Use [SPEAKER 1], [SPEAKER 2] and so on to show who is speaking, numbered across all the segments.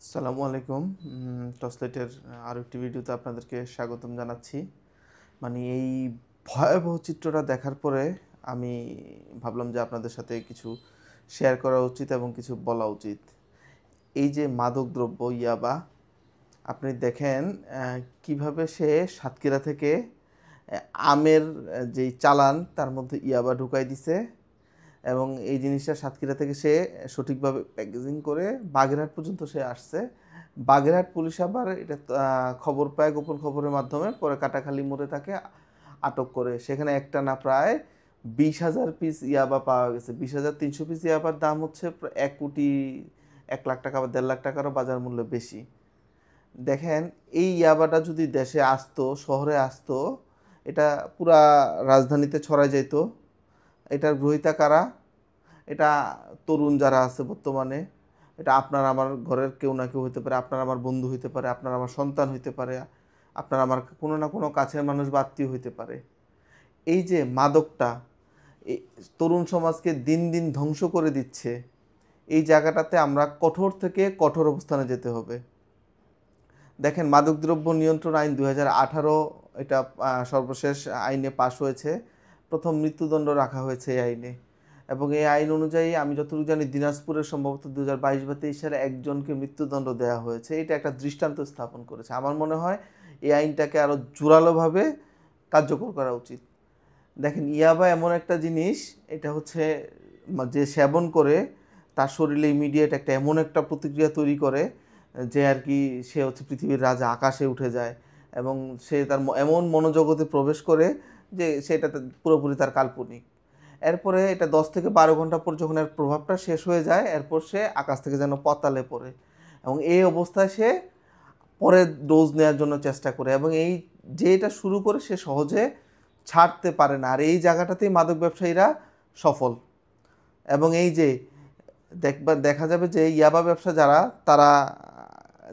[SPEAKER 1] আসসালামু আলাইকুম। টসলাইটের আরও একটি ভিডিওতে আপনাদেরকে স্বাগতম জানাচ্ছি। মানে এই ভয়াবহ চিত্রটা দেখার পরে আমি ভাবলাম যে আপনাদের সাথে কিছু শেয়ার করা উচিত এবং কিছু বলা উচিত। এই যে মাদকদ্রব্য ইয়াবা, আপনি দেখেন কিভাবে সে সাতক্ষীরা থেকে আমের যেই চালান তার মধ্যে ইয়াবা ঢুকাই দিছে এবং এই জিনিসটা সাতক্ষীরা থেকে সে সঠিকভাবে প্যাকেজিং করে বাগেরহাট পর্যন্ত সে আসছে। বাগেরহাট পুলিশ আবার এটা খবর পায় গোপন খবরের মাধ্যমে, পরে কাটাখালী মোড়ে তাকে আটক করে। সেখানে একটা না প্রায় 20,000 পিস ইয়াবা পাওয়া গেছে। 20,300 পিস ইয়াবার দাম হচ্ছে 1 কোটি 1 লাখ টাকা বা 1.5 লাখ টাকারও বাজার মূল্য বেশি। দেখেন, এই ইয়াবাটা যদি দেশে আসতো, শহরে আসতো, এটা পুরা রাজধানীতে ছড়ায় যেত। এটার গ্রহীতা কারা? এটা তরুণ যারা আছে বর্তমানে, এটা আপনার আমার ঘরের কেউ না কেউ হতে পারে, আপনার আমার বন্ধু হইতে পারে, আপনার আমার সন্তান হইতে পারে, আপনার আমার কোনো না কোনো কাছের মানুষ বা আত্মীয় হইতে পারে। এই যে মাদকটা এই তরুণ সমাজকে দিন দিন ধ্বংস করে দিচ্ছে, এই জায়গাটাতে আমরা কঠোর থেকে কঠোর অবস্থানে যেতে হবে। দেখেন, মাদকদ্রব্য নিয়ন্ত্রণ আইন 2018 এটা সর্বশেষ আইনে পাশ হয়েছে। প্রথম মৃত্যুদণ্ড রাখা হয়েছে এই আইনে, এবং এই আইন অনুযায়ী আমি যতটুকু জানি দিনাজপুরের সম্ভবত 2022 বা 23 সালে একজনকে মৃত্যুদণ্ড দেওয়া হয়েছে। এটা একটা দৃষ্টান্ত স্থাপন করেছে। আমার মনে হয় এই আইনটাকে আরও জোরালোভাবে কার্যকর করা উচিত। দেখেন, ইয়াবা এমন একটা জিনিস, এটা হচ্ছে যে সেবন করে তার শরীরে ইমিডিয়েট একটা এমন একটা প্রতিক্রিয়া তৈরি করে যে আর কি সে হচ্ছে পৃথিবীর রাজা, আকাশে উঠে যায় এবং সে তার এমন মনোজগতে প্রবেশ করে যে সেটা পুরোপুরি তার কাল্পনিক। এরপরে এটা 10 থেকে 12 ঘন্টা পর যখন এর প্রভাবটা শেষ হয়ে যায়, এরপর সে আকাশ থেকে যেন পাতালে পড়ে এবং এই অবস্থায় সে পরের ডোজ নেওয়ার জন্য চেষ্টা করে, এবং এই যে এটা শুরু করে সে সহজে ছাড়তে পারে না। আর এই জায়গাটাতেই মাদক ব্যবসায়ীরা সফল। এবং এই যে দেখা যাবে যে ইয়াবা ব্যবসা যারা, তারা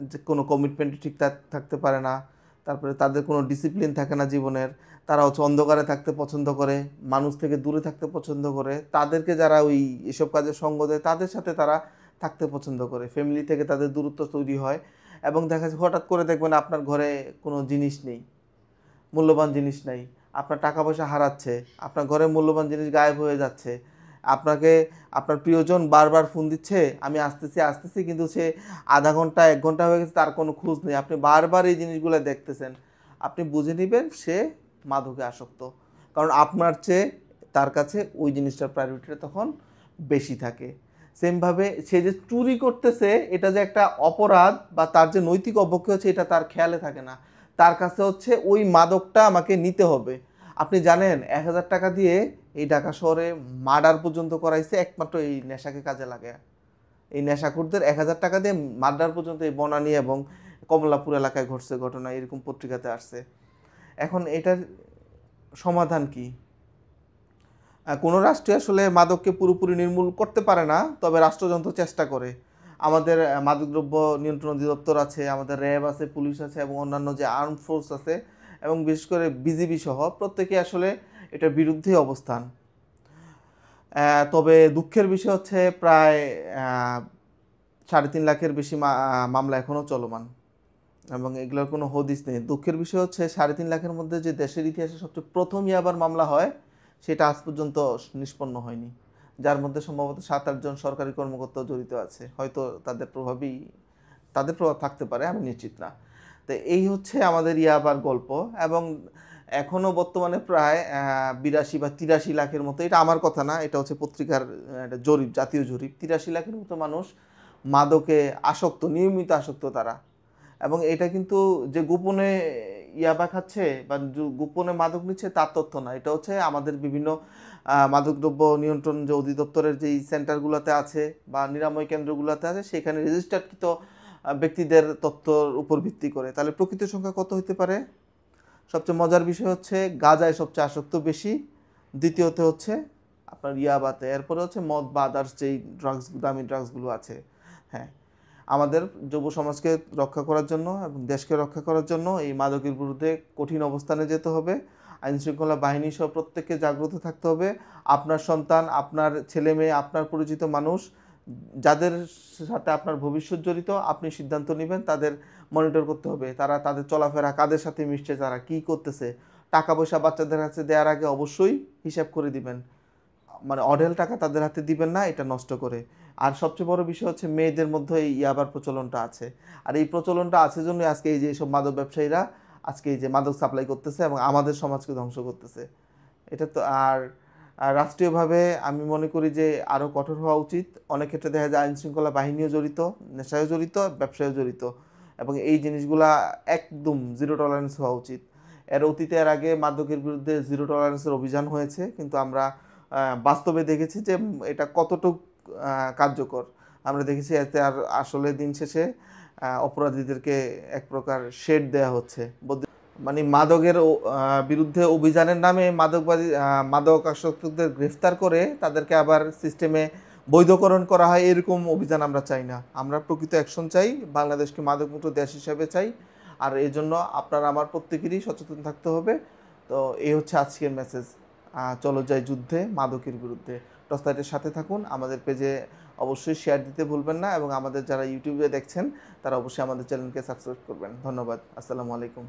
[SPEAKER 1] যে কোনো কমিটমেন্ট ঠিক থাকতে পারে না, তারপরে তাদের কোনো ডিসিপ্লিন থাকে না জীবনের, তারা হচ্ছে অন্ধকারে থাকতে পছন্দ করে, মানুষ থেকে দূরে থাকতে পছন্দ করে, তাদেরকে যারা ওই এসব কাজে সঙ্গ দেয় তাদের সাথে তারা থাকতে পছন্দ করে, ফ্যামিলি থেকে তাদের দূরত্ব তৈরি হয়। এবং দেখা যাচ্ছে হঠাৎ করে দেখবেন আপনার ঘরে কোনো জিনিস নেই, মূল্যবান জিনিস নাই, আপনার টাকা পয়সা হারাচ্ছে, আপনার ঘরে মূল্যবান জিনিস গায়েব হয়ে যাচ্ছে, আপনাকে আপনার প্রিয়জন বারবার ফোন দিচ্ছে আমি আসতেছি আসতেছি, কিন্তু সে আধা ঘন্টা 1 ঘন্টা হয়ে গেছে, তার কোনো খোঁজ নেই। আপনি বারবার এই জিনিসগুলো দেখতেছেন, আপনি বুঝে নেবেন সে মাদকে আসক্ত। কারণ আপনার চেয়ে তার কাছে ওই জিনিসটার প্রায়োরিটিটা তখন বেশি থাকে। সেমভাবে সে যে চুরি করতেছে, এটা যে একটা অপরাধ বা তার যে নৈতিক অবক্ষয় হচ্ছে, এটা তার খেয়ালে থাকে না। তার কাছে হচ্ছে ওই মাদকটা আমাকে নিতে হবে। আপনি জানেন 1,000 টাকা দিয়ে এই ঢাকা শহরে মার্ডার পর্যন্ত করাইছে একমাত্র এই নেশাকে কাজে লাগে। এই নেশাখোরদের 1,000 টাকা দিয়ে মার্ডার পর্যন্ত এই বনানী এবং কমলাপুর এলাকায় ঘটছে ঘটনা, এরকম পত্রিকাতে আসছে। এখন এটার সমাধান কি? কোনো রাষ্ট্রই আসলে মাদককে পুরোপুরি নির্মূল করতে পারে না, তবে রাষ্ট্রযন্ত্র চেষ্টা করে। আমাদের মাদকদ্রব্য নিয়ন্ত্রণ অধিদপ্তর আছে, আমাদের র্যাব আছে, পুলিশ আছে এবং অন্যান্য যে আর্ম ফোর্স আছে, এবং বিশেষ করে বিজিবি সহ প্রত্যেকে আসলে এটার বিরুদ্ধে অবস্থান। তবে দুঃখের বিষয় হচ্ছে প্রায় 3.5 লাখের বেশি মামলা এখনও চলমান এবং এগুলোর কোনো হদিস নেই। দুঃখের বিষয় হচ্ছে 3.5 লাখের মধ্যে যে দেশের ইতিহাসে সবচেয়ে প্রথম ইয়াবার মামলা হয়, সেটা আজ পর্যন্ত নিষ্পন্ন হয়নি, যার মধ্যে সম্ভবত 7-8 জন সরকারি কর্মকর্তা জড়িত আছে। হয়তো তাদের প্রভাব থাকতে পারে, আমি নিশ্চিত না। তো এই হচ্ছে আমাদের ইয়াবার গল্প। এবং এখনও বর্তমানে প্রায় 82 বা 83 লাখের মতো, এটা আমার কথা না, এটা হচ্ছে পত্রিকার একটা জরিপ, জাতীয় জরিপ, 83 লাখের মতো মানুষ মাদকে আসক্ত, নিয়মিত আসক্ত তারা। এবং এটা কিন্তু যে গোপনে ইয়াবা খাচ্ছে বা গোপনে মাদক নিচ্ছে তার তথ্য না, এটা হচ্ছে আমাদের বিভিন্ন মাদকদ্রব্য নিয়ন্ত্রণ যে অধিদপ্তরের যেই সেন্টারগুলোতে আছে বা নিরাময় কেন্দ্রগুলোতে আছে, সেখানে রেজিস্টারকৃত ব্যক্তিদের তথ্যর উপর ভিত্তি করে। তাহলে প্রকৃত সংখ্যা কত হতে পারে? সবচেয়ে মজার বিষয় হচ্ছে গাঁজায় সবচেয়ে আসক্ত বেশি, দ্বিতীয়তে হচ্ছে আপনার ইয়াবাতে, এরপরে হচ্ছে মদ বা আদার্স যেই ড্রাগস, দামি ড্রাগসগুলো আছে। হ্যাঁ, আমাদের যুব সমাজকে রক্ষা করার জন্য এবং দেশকে রক্ষা করার জন্য এই মাদকের বিরুদ্ধে কঠিন অবস্থানে যেতে হবে। আইনশৃঙ্খলা বাহিনী সহ প্রত্যেককে জাগ্রত থাকতে হবে। আপনার সন্তান, আপনার ছেলে মেয়ে, আপনার পরিচিত মানুষ যাদের সাথে আপনার ভবিষ্যৎ জড়িত আপনি সিদ্ধান্ত নেবেন, তাদের মনিটর করতে হবে, তারা তাদের চলাফেরা কাদের সাথে মিশছে, তারা কী করতেছে। টাকা পয়সা বাচ্চাদের কাছে দেওয়ার আগে অবশ্যই হিসাব করে দিবেন, মানে অঢেল টাকা তাদের হাতে দিবেন না, এটা নষ্ট করে। আর সবচেয়ে বড় বিষয় হচ্ছে মেয়েদের মধ্যে এই ইয়াবার প্রচলনটা আছে, আর এই প্রচলনটা আছে জন্য আজকে এই যে এইসব মাদক ব্যবসায়ীরা আজকে এই যে মাদক সাপ্লাই করতেছে এবং আমাদের সমাজকে ধ্বংস করতেছে। এটা তো আর আর রাষ্ট্রীয়ভাবে আমি মনে করি যে আরও কঠোর হওয়া উচিত। অনেক ক্ষেত্রে দেখা যায় আইনশৃঙ্খলা বাহিনীও জড়িত, নেশায়ও জড়িত, ব্যবসায়ও জড়িত, এবং এই জিনিসগুলা একদম জিরো টলারেন্স হওয়া উচিত। এর আগে মাদকের বিরুদ্ধে জিরো টলারেন্সের অভিযান হয়েছে, কিন্তু আমরা বাস্তবে দেখেছি যে এটা কতটুকু কার্যকর। আমরা দেখেছি এতে আর আসলে দিন শেষে অপরাধীদেরকে এক প্রকার শেড দেয়া হচ্ছে। মানে মাদকের বিরুদ্ধে অভিযানের নামে মাদক আসক্তদের গ্রেফতার করে তাদেরকে আবার সিস্টেমে বৈধকরণ করা হয়, এরকম অভিযান আমরা চাই না। আমরা প্রকৃত অ্যাকশন চাই, বাংলাদেশকে মাদকমুক্ত দেশ হিসেবে চাই। আর এই জন্য আপনার আমার প্রত্যেকেরই সচেতন থাকতে হবে। তো এই হচ্ছে আজকের মেসেজ। চলো যাই যুদ্ধে মাদকের বিরুদ্ধে। টসলাইটের সাথে থাকুন, আমাদের পেজে অবশ্যই শেয়ার দিতে ভুলবেন না, এবং আমাদের যারা ইউটিউবে দেখছেন তারা অবশ্যই আমাদের চ্যানেলকে সাবস্ক্রাইব করবেন। ধন্যবাদ। আসসালামু আলাইকুম।